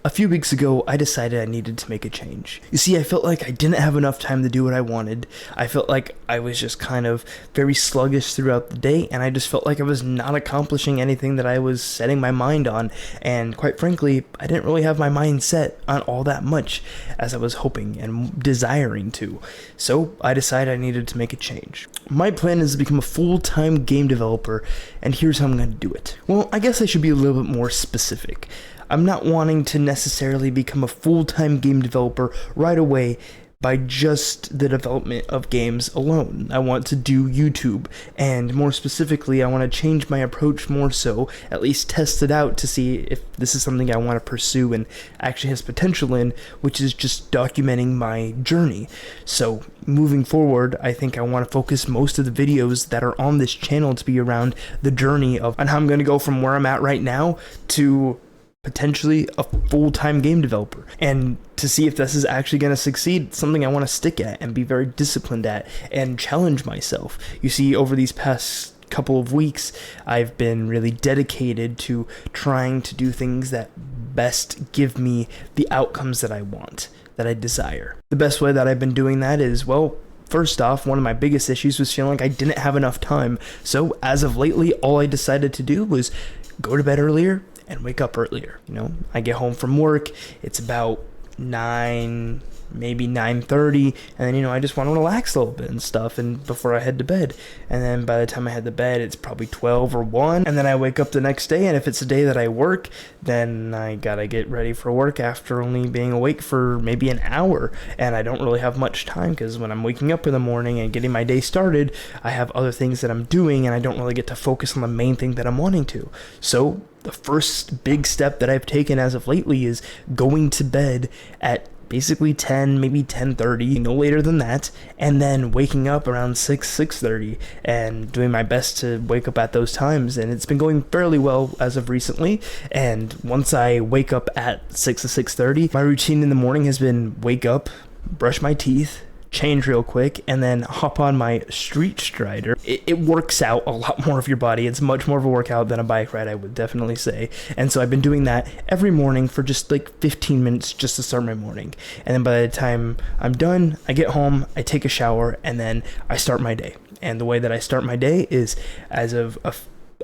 A few weeks ago, I decided I needed to make a change. You see, I felt like I didn't have enough time to do what I wanted. I felt like I was just kind of very sluggish throughout the day, and I just felt like I was not accomplishing anything that I was setting my mind on. And quite frankly, I didn't really have my mind set on all that much as I was hoping and desiring to. So I decided I needed to make a change. My plan is to become a full-time game developer, and here's how I'm going to do it. Well, I guess I should be a little bit more specific. I'm not wanting to necessarily become a full-time game developer right away by just the development of games alone. I want to do YouTube, and more specifically, I want to change my approach more so, at least test it out to see if this is something I want to pursue and actually has potential in, which is just documenting my journey. So moving forward, I think I want to focus most of the videos that are on this channel to be around the journey of on how I'm going to go from where I'm at right now to potentially a full-time game developer, and to see if this is actually going to succeed, something I want to stick at and be very disciplined at and challenge myself. You see, over these past couple of weeks, I've been really dedicated to trying to do things that best give me the outcomes that I want, that I desire. The best way that I've been doing that is, well, first off, one of my biggest issues was feeling like I didn't have enough time. So as of lately, all I decided to do was go to bed earlier and wake up earlier. You know, I get home from work, it's about 9, maybe 9:30, and then, I just want to relax a little bit and stuff, and before I head to bed. And then by the time I head to bed, it's probably 12 or 1, and then I wake up the next day, and if it's a day that I work, then I gotta get ready for work after only being awake for maybe an hour, and I don't really have much time, because when I'm waking up in the morning and getting my day started, I have other things that I'm doing, and I don't really get to focus on the main thing that I'm wanting to. So the first big step that I've taken as of lately is going to bed at basically 10, maybe 10:30, no later than that, and then waking up around 6:30, and doing my best to wake up at those times. And it's been going fairly well as of recently. And once I wake up at 6 to 6:30, my routine in the morning has been wake up, brush my teeth, change real quick, and then hop on my Street Strider. It works out a lot more of your body. It's much more of a workout than a bike ride, I would definitely say. And so I've been doing that every morning for just like 15 minutes just to start my morning. And then by the time I'm done, I get home, I take a shower, and then I start my day. And the way that I start my day is as of, I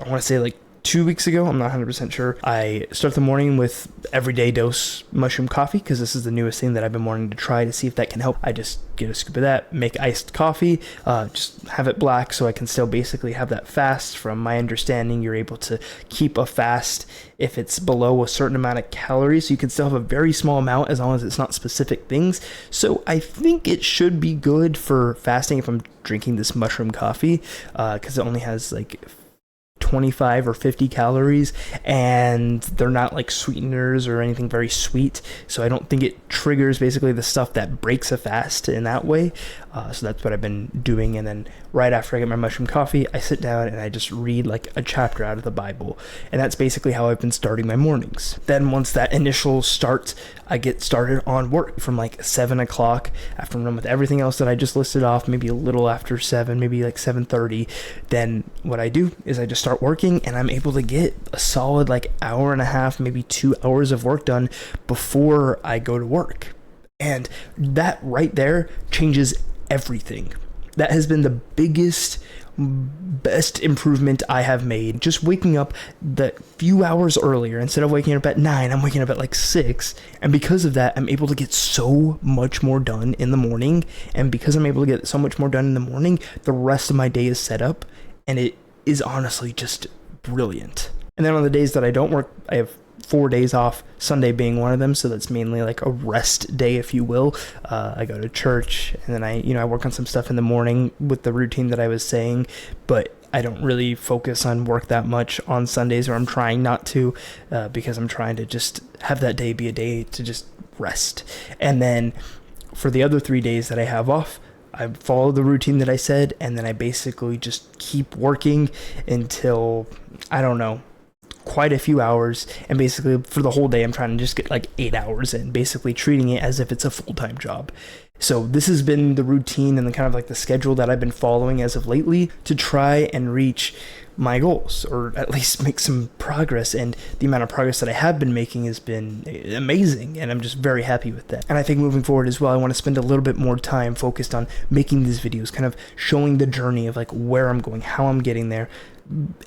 want to say like 2 weeks ago, I'm not 100% sure, I start the morning with Everyday Dose mushroom coffee, because this is the newest thing that I've been wanting to try to see if that can help. I just get a scoop of that, make iced coffee, just have it black so I can still basically have that fast. From my understanding, you're able to keep a fast if it's below a certain amount of calories, so you can still have a very small amount as long as it's not specific things. So I think it should be good for fasting if I'm drinking this mushroom coffee, because it only has like 25 or 50 calories, and they're not like sweeteners or anything very sweet, so I don't think it triggers basically the stuff that breaks a fast in that way. So that's what I've been doing. And then right after I get my mushroom coffee, I sit down and I just read like a chapter out of the Bible, and that's basically how I've been starting my mornings. Then once that initial starts, I get started on work from like 7 o'clock. After I'm done with everything else that I just listed off, maybe a little after 7, maybe like 7:30, then what I do is I just start working, and I'm able to get a solid like hour and a half, maybe 2 hours of work done before I go to work. And that right there changes everything. That has been the best improvement I have made. Just waking up that few hours earlier. Instead of waking up at 9, I'm waking up at like 6. And because of that, I'm able to get so much more done in the morning. And because I'm able to get so much more done in the morning, the rest of my day is set up. And it is honestly just brilliant. And then on the days that I don't work, I have 4 days off, Sunday being one of them, so that's mainly like a rest day, if you will. I go to church, and then I work on some stuff in the morning with the routine that I was saying, but I don't really focus on work that much on Sundays, or I'm trying not to, because I'm trying to just have that day be a day to just rest. And then for the other 3 days that I have off, I follow the routine that I said, and then I basically just keep working until, I don't know, quite a few hours, and basically for the whole day I'm trying to just get like 8 hours in, basically treating it as if it's a full-time job. So this has been the routine and the kind of like the schedule that I've been following as of lately to try and reach my goals, or at least make some progress. And the amount of progress that I have been making has been amazing, and I'm just very happy with that. And I think moving forward as well, I want to spend a little bit more time focused on making these videos, kind of showing the journey of like where I'm going, how I'm getting there,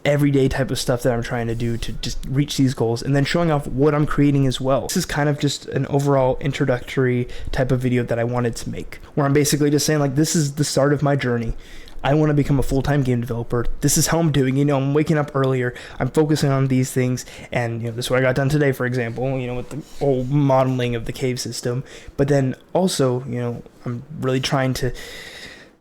everyday type of stuff that I'm trying to do to just reach these goals, and then showing off what I'm creating as well. This is kind of just an overall introductory type of video that I wanted to make, where I'm basically just saying like, this is the start of my journey. I want to become a full-time game developer. This is how I'm doing. I'm waking up earlier. I'm focusing on these things, and this is what I got done today, for example, with the whole modeling of the cave system. But then also, I'm really trying to,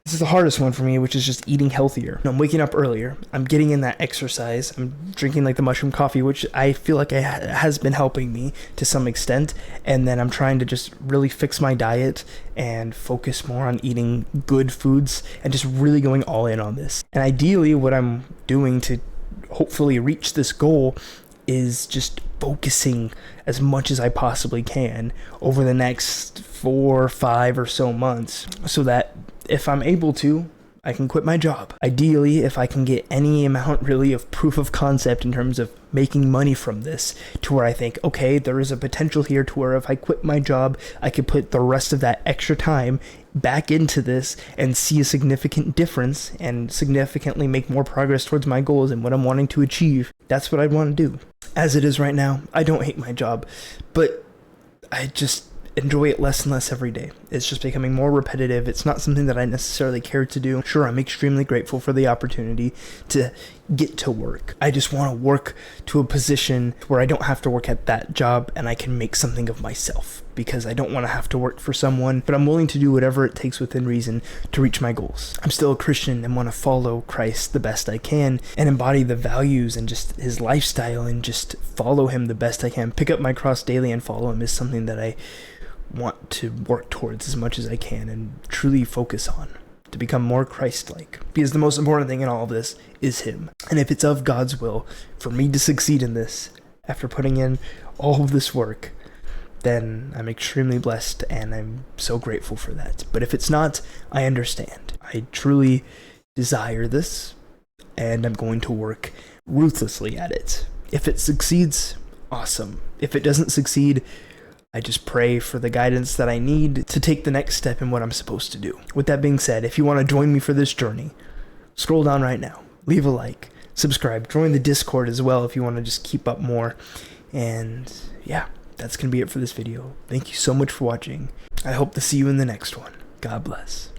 this is the hardest one for me, which is just eating healthier. I'm waking up earlier. I'm getting in that exercise. I'm drinking like the mushroom coffee, which I feel like has been helping me to some extent. And then I'm trying to just really fix my diet and focus more on eating good foods and just really going all in on this. And ideally, what I'm doing to hopefully reach this goal is just focusing as much as I possibly can over the next 4 or 5 or so months, so that if I'm able to, I can quit my job. Ideally, if I can get any amount really of proof of concept in terms of making money from this, to where I think, okay, there is a potential here to where if I quit my job, I could put the rest of that extra time back into this and see a significant difference and significantly make more progress towards my goals and what I'm wanting to achieve. That's what I'd want to do. As it is right now, I don't hate my job, but I just enjoy it less and less every day. It's just becoming more repetitive. It's not something that I necessarily care to do. Sure, I'm extremely grateful for the opportunity to get to work. I just want to work to a position where I don't have to work at that job and I can make something of myself, because I don't want to have to work for someone, but I'm willing to do whatever it takes within reason to reach my goals. I'm still a Christian and want to follow Christ the best I can and embody the values and just his lifestyle and just follow him the best I can. Pick up my cross daily and follow him is something that I want to work towards as much as I can and truly focus on, to become more Christ-like, because the most important thing in all of this is him. And if it's of God's will for me to succeed in this after putting in all of this work, then I'm extremely blessed and I'm so grateful for that. But if it's not, I understand. I truly desire this and I'm going to work ruthlessly at it. If it succeeds, awesome. If it doesn't succeed, I just pray for the guidance that I need to take the next step in what I'm supposed to do. With that being said, if you want to join me for this journey, scroll down right now, leave a like, subscribe, join the Discord as well if you want to just keep up more. And yeah, that's going to be it for this video. Thank you so much for watching. I hope to see you in the next one. God bless.